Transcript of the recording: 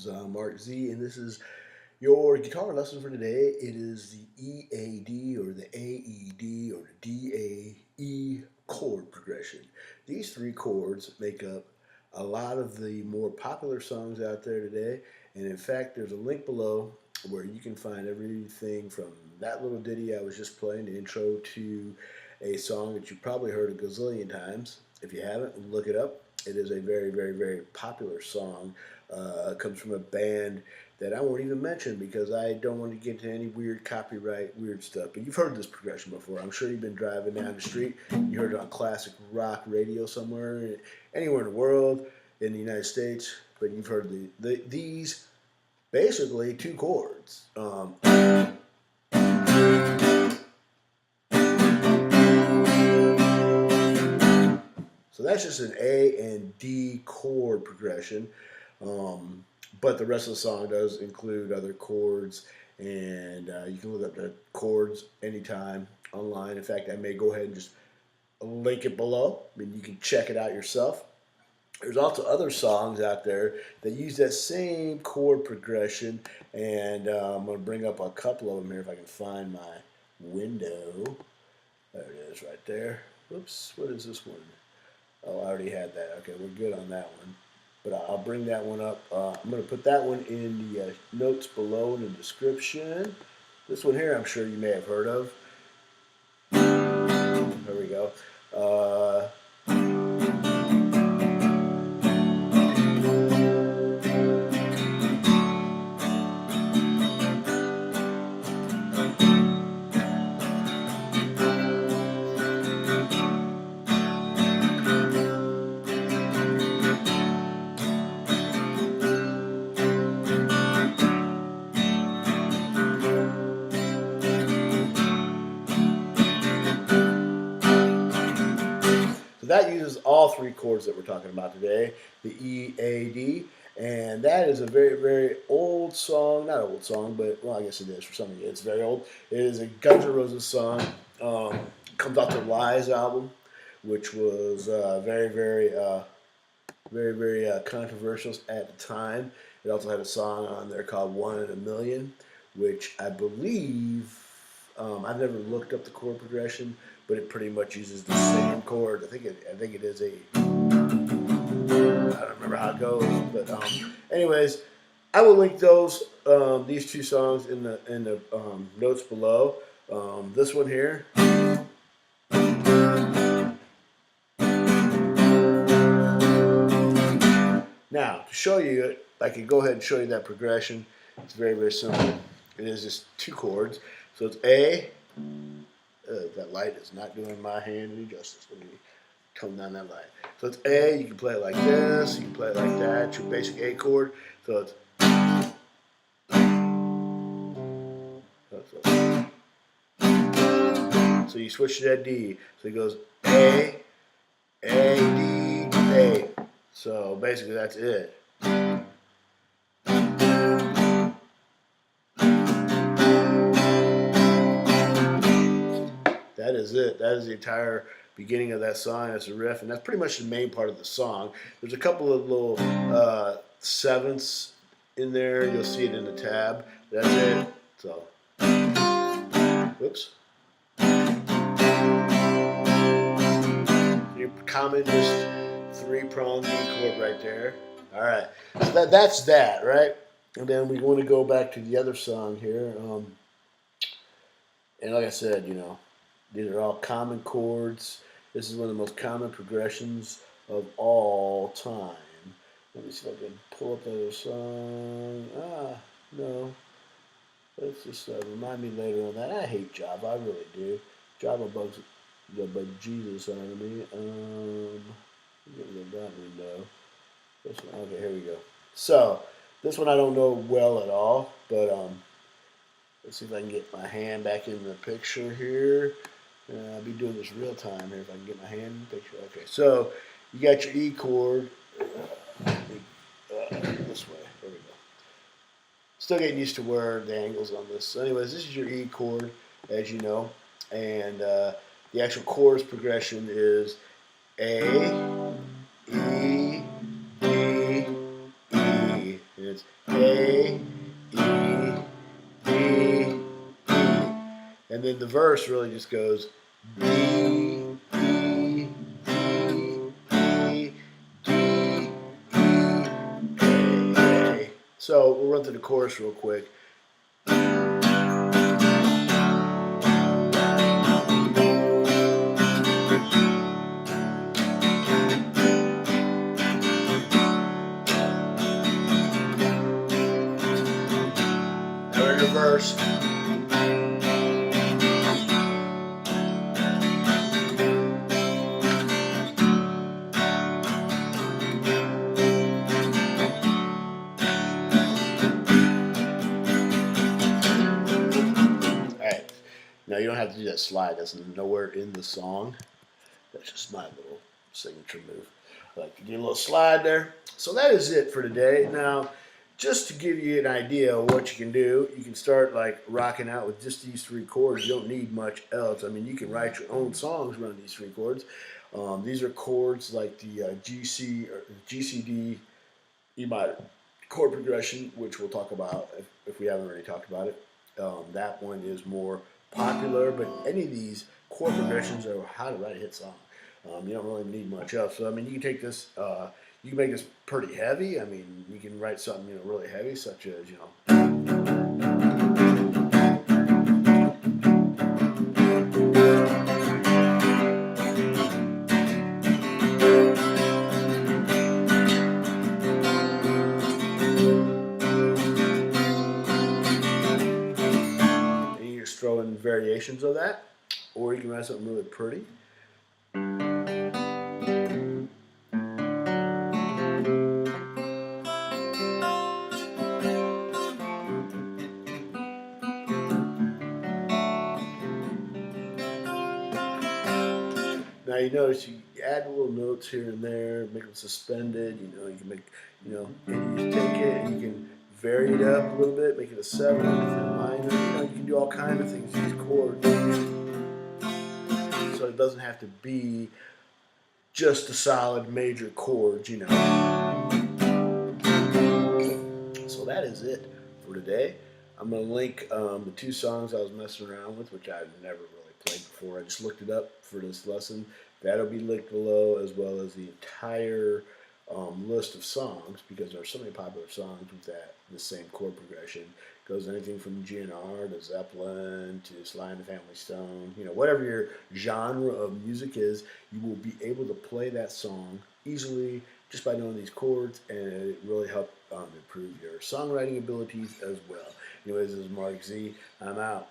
is Mark Z, and this is your guitar lesson for today. It is the EAD or the AED or the DAE chord progression. These three chords make up a lot of the more popular songs out there today, and in fact, there's a link below where you can find everything from that little ditty I was just playing, the intro, to a song that you've probably heard a gazillion times. If you haven't, look it up. It is a very, very, very popular song. It comes from a band that I won't even mention because I don't want to get into any weird copyright, weird stuff. But you've heard this progression before. I'm sure you've been driving down the street. You heard it on classic rock radio somewhere, anywhere in the world, in the United States. But you've heard these basically two chords. So that's just an A and D chord progression. But the rest of the song does include other chords, and you can look up the chords anytime online. In fact, I may go ahead and just link it below. I mean, you can check it out yourself. There's also other songs out there that use that same chord progression, and I'm going to bring up a couple of them here if I can find my window. There it is right there. Oops, what is this one? Oh, I already had that. Okay, we're good on that one. But I'll bring that one up. I'm going to put that one in the notes below in the description. This one here I'm sure you may have heard of. There we go. That uses all three chords that we're talking about today, the E, A, D, and that is a very, very old song. Not old song, but, well, I guess it is for some of you. It's very old. It is a Guns N' Roses song. Comes off the Lies album, which was very controversial at the time. It also had a song on there called One in a Million, which I believe, I've never looked up the chord progression, but it pretty much uses the same chord. I think it is a, I don't remember how it goes, but anyways, I will link these two songs in the notes below. This one here. Now, to show you it, I can go ahead and show you that progression. It's very, very simple. It is just two chords. So it's A. That light is not doing my hand any justice. Let me tone down that light. So it's A. You can play it like this. You can play it like that. It's your basic A chord. So it's. So you switch to that D. So it goes A, D, A. So basically that's it. That is it. That is the entire beginning of that song. That's a riff, and that's pretty much the main part of the song. There's a couple of little sevenths in there. You'll see it in the tab. That's it. So, whoops. Your common just three-pronged D chord right there. All right. So that's that, right? And then we want to go back to the other song here. And like I said, these are all common chords. This is one of the most common progressions of all time. Let me see if I can pull up the other song. No. Let's just remind me later on that. I hate Java. I really do. Java bugs the Jesus out of me. Get rid of that window. This one. Okay, here we go. So, this one I don't know well at all, but let's see if I can get my hand back in the picture here. I'll be doing this real time here if I can get my hand in the picture. Okay, so you got your E chord. This way. There we go. Still getting used to where the angles on this. So anyways, this is your E chord, as you know. And the actual chorus progression is A, E, D, E. And is A, E, D, E. And then the verse really just goes D, E, D, E, D, E, A. So we'll run through the chorus real quick. Now we're in the verse. Alright, now you don't have to do that slide. That's nowhere in the song. That's just my little signature move. I like to do a little slide there. So that is it for today. Now, just to give you an idea of what you can do, you can start like rocking out with just these three chords. You don't need much else. I mean, you can write your own songs around these three chords. These are chords like the GCD, E minor chord progression, which we'll talk about if we haven't already talked about it. That one is more popular, but any of these chord progressions are how to write a hit song. You don't really need much else. So I mean, you can take this, you can make this pretty heavy. I mean, you can write something really heavy, such as and you just throw in variations of that, or you can write something really pretty. Now you notice you add little notes here and there, make them suspended. You can make, and you take it and you can vary it up a little bit, make it a seventh, a minor. You can do all kinds of things with these chords. So it doesn't have to be just a solid major chord. So that is it for today. I'm going to link the two songs I was messing around with, which I've never really played before. I just looked it up for this lesson. That'll be linked below, as well as the entire list of songs, because there are so many popular songs with the same chord progression. It goes anything from GNR to Zeppelin to Sly and the Family Stone. Whatever your genre of music is, you will be able to play that song easily just by knowing these chords, and it really helps improve your songwriting abilities as well. Anyways, this is Mark Z. I'm out.